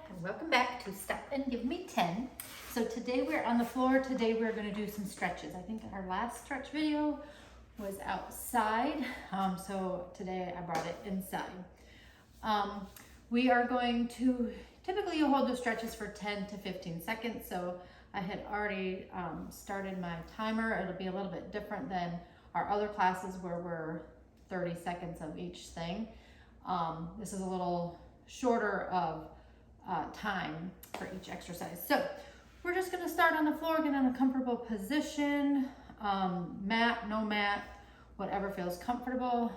and welcome back to Stop and Give Me 10. So today we're on the floor. Today we're going to do some stretches. I think our last stretch video was outside, so today I brought it inside. We are going to, typically you hold the stretches for 10 to 15 seconds, so I had already started my timer. It'll be a little bit different than our other classes where we're 30 seconds of each thing. This is a little shorter of time for each exercise. So we're just going to start on the floor, get in a comfortable position, mat, no mat, whatever feels comfortable.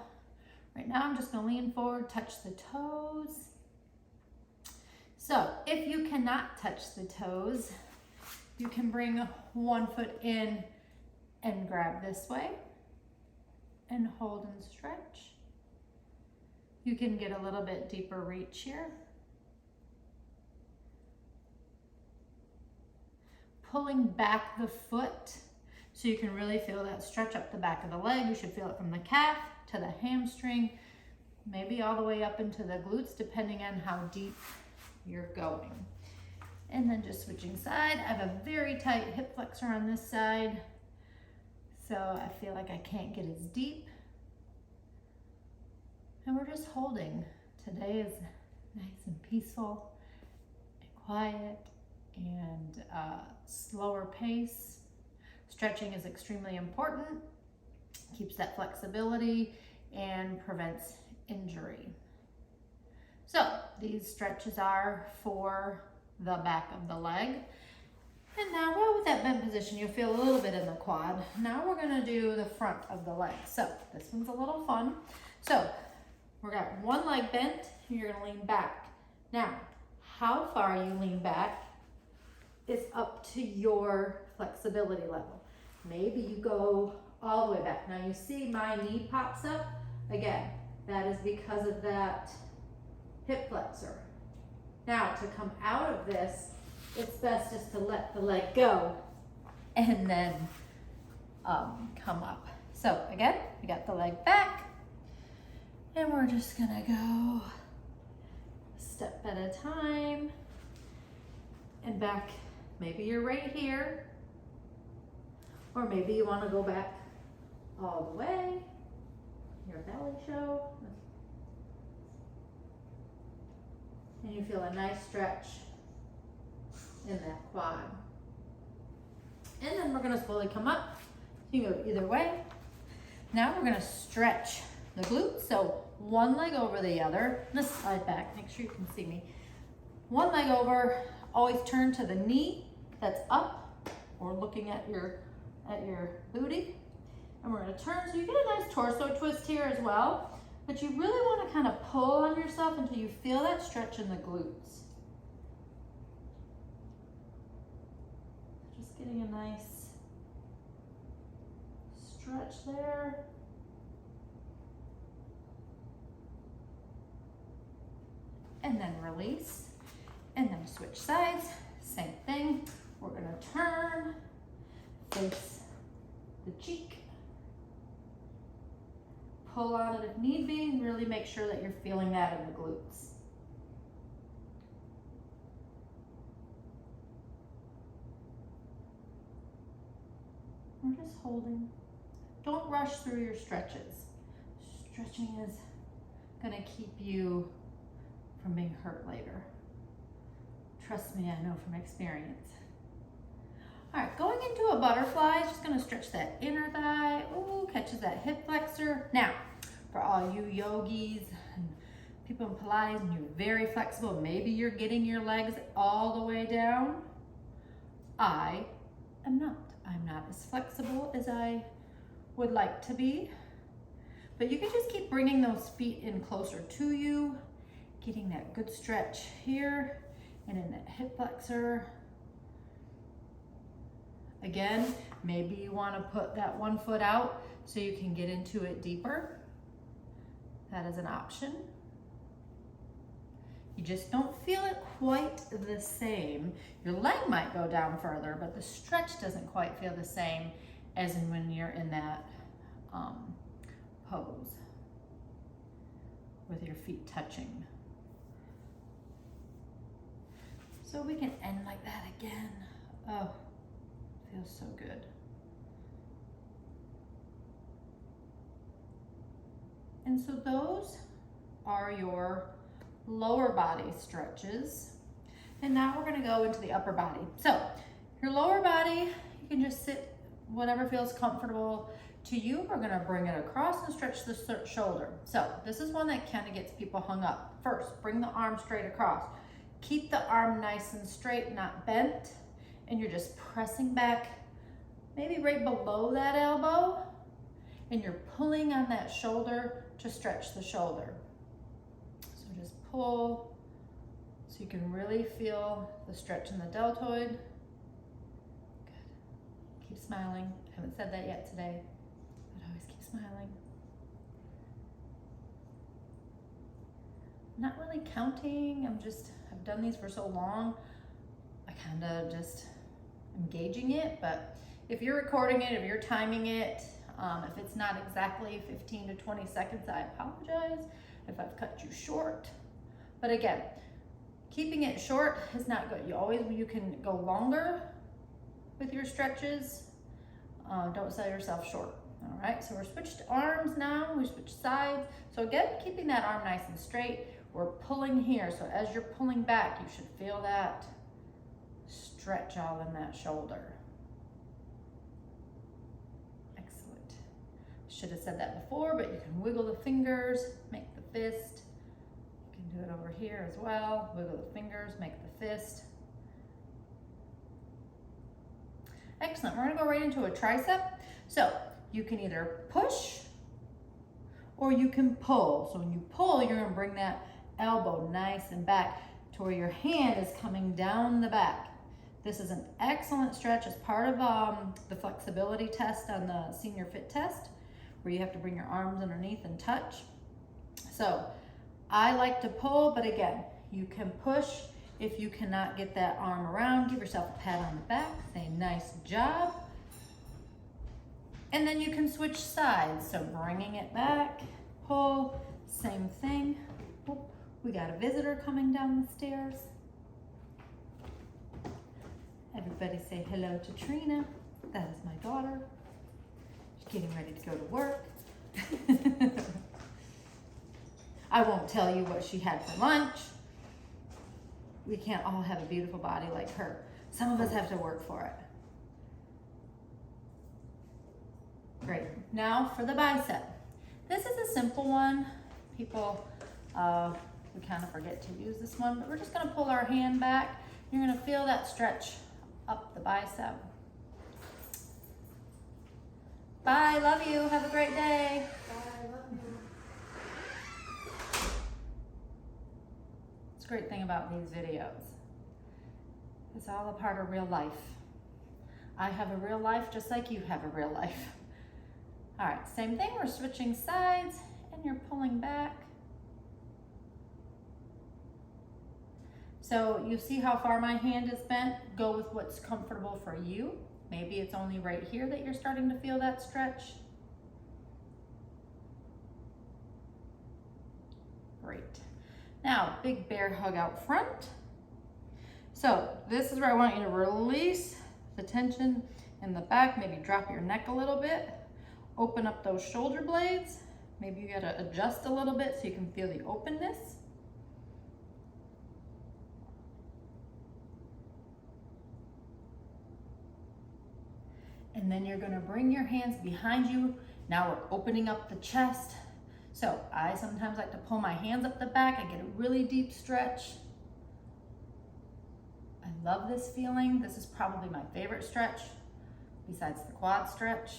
Right now I'm just going to lean forward, touch the toes. So if you cannot touch the toes, you can bring one foot in and grab this way and hold and stretch. You can get a little bit deeper reach here. Pulling back the foot so you can really feel that stretch up the back of the leg. You should feel it from the calf to the hamstring, maybe all the way up into the glutes, depending on how deep you're going. And then just switching side. I have a very tight hip flexor on this side, so I feel like I can't get as deep. And we're just holding. Today is nice and peaceful and quiet and slower pace. Stretching is extremely important. Keeps that flexibility and prevents injury. So these stretches are for the back of the leg. And now, well, with that bent position, you'll feel a little bit in the quad. Now we're gonna do the front of the leg. So this one's a little fun. So we've got one leg bent, and you're gonna lean back. Now, how far you lean back is up to your flexibility level. Maybe you go all the way back. Now you see my knee pops up. Again, that is because of that hip flexor. Now to come out of this, it's best just to let the leg go and then come up. So again, we got the leg back and we're just gonna go a step at a time and back. Maybe you're right here, or maybe you want to go back all the way, your belly show, and you feel a nice stretch in that quad. And then we're going to slowly come up. You can go either way. Now we're going to stretch the glutes, so one leg over the other. Let's slide back, make sure you can see me. One leg over, always turn to the knee that's up or looking at your booty. And we're gonna turn so you get a nice torso twist here as well. But you really wanna kind of pull on yourself until you feel that stretch in the glutes. Just getting a nice stretch there. And then release. And then switch sides, same thing. We're gonna turn, face the cheek, pull on it if need be, and really make sure that you're feeling that in the glutes. We're just holding. Don't rush through your stretches. Stretching is gonna keep you from being hurt later. Trust me, I know from experience. All right, going into a butterfly, just gonna stretch that inner thigh. Ooh, catches that hip flexor. Now, for all you yogis and people in Pilates and you're very flexible, maybe you're getting your legs all the way down. I am not. I'm not as flexible as I would like to be. But you can just keep bringing those feet in closer to you, getting that good stretch here and in that hip flexor. Again, maybe you want to put that one foot out so you can get into it deeper. That is an option. You just don't feel it quite the same. Your leg might go down further, but the stretch doesn't quite feel the same as in when you're in that pose with your feet touching. So we can end like that again. Oh, feels so good. And so those are your lower body stretches. And now we're gonna go into the upper body. So your lower body, you can just sit whatever feels comfortable to you. We're gonna bring it across and stretch the shoulder. So this is one that kind of gets people hung up. First, bring the arm straight across. Keep the arm nice and straight, not bent. And you're just pressing back, maybe right below that elbow. And you're pulling on that shoulder to stretch the shoulder. So just pull so you can really feel the stretch in the deltoid. Good. Keep smiling. I haven't said that yet today, but always keep smiling. I'm not really counting. I've done these for so long. I kind of just am gauging it, but if you're recording it, if you're timing it, if it's not exactly 15 to 20 seconds, I apologize if I've cut you short. But again, keeping it short is not good. You can go longer with your stretches. Don't sell yourself short. All right, so we're switched arms now, we switched sides. So again, keeping that arm nice and straight, we're pulling here. So as you're pulling back, you should feel that stretch all in that shoulder. Excellent. Should have said that before, but you can wiggle the fingers, make the fist. You can do it over here as well. Wiggle the fingers, make the fist. Excellent, we're gonna go right into a tricep. So you can either push or you can pull. So when you pull, you're gonna bring that elbow nice and back to where your hand is coming down the back. This is an excellent stretch as part of the flexibility test on the Senior Fit Test, where you have to bring your arms underneath and touch. So I like to pull, but again, you can push. If you cannot get that arm around, give yourself a pat on the back, say nice job. And then you can switch sides. So bringing it back, pull, same thing. Oh, we got a visitor coming down the stairs. Everybody say hello to Trina. That is my daughter. She's getting ready to go to work. I won't tell you what she had for lunch. We can't all have a beautiful body like her. Some of us have to work for it. Great. Now for the bicep. This is a simple one. People, we kind of forget to use this one, but we're just gonna pull our hand back. You're gonna feel that stretch up the bicep. Bye, love you, have a great day. Bye, love you. It's a great thing about these videos. It's all a part of real life. I have a real life just like you have a real life. All right, same thing, we're switching sides and you're pulling back. So you see how far my hand is bent? Go with what's comfortable for you. Maybe it's only right here that you're starting to feel that stretch. Great. Now, big bear hug out front. So this is where I want you to release the tension in the back, maybe drop your neck a little bit, open up those shoulder blades. Maybe you gotta adjust a little bit so you can feel the openness. And then you're gonna bring your hands behind you. Now we're opening up the chest. So I sometimes like to pull my hands up the back. I get a really deep stretch. I love this feeling. This is probably my favorite stretch besides the quad stretch.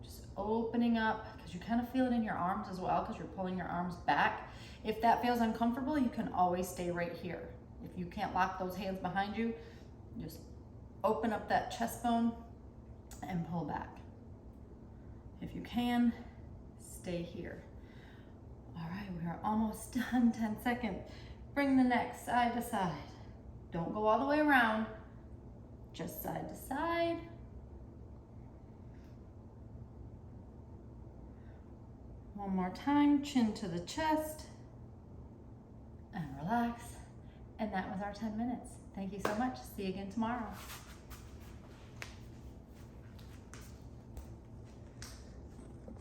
Just opening up, because you kind of feel it in your arms as well because you're pulling your arms back. If that feels uncomfortable, you can always stay right here. If you can't lock those hands behind you, just open up that chest bone and pull back. If you can, stay here. All right, we are almost done, 10 seconds. Bring the neck side to side. Don't go all the way around, just side to side. One more time, chin to the chest, and relax, And that was our 10 minutes. Thank you so much. See you again tomorrow.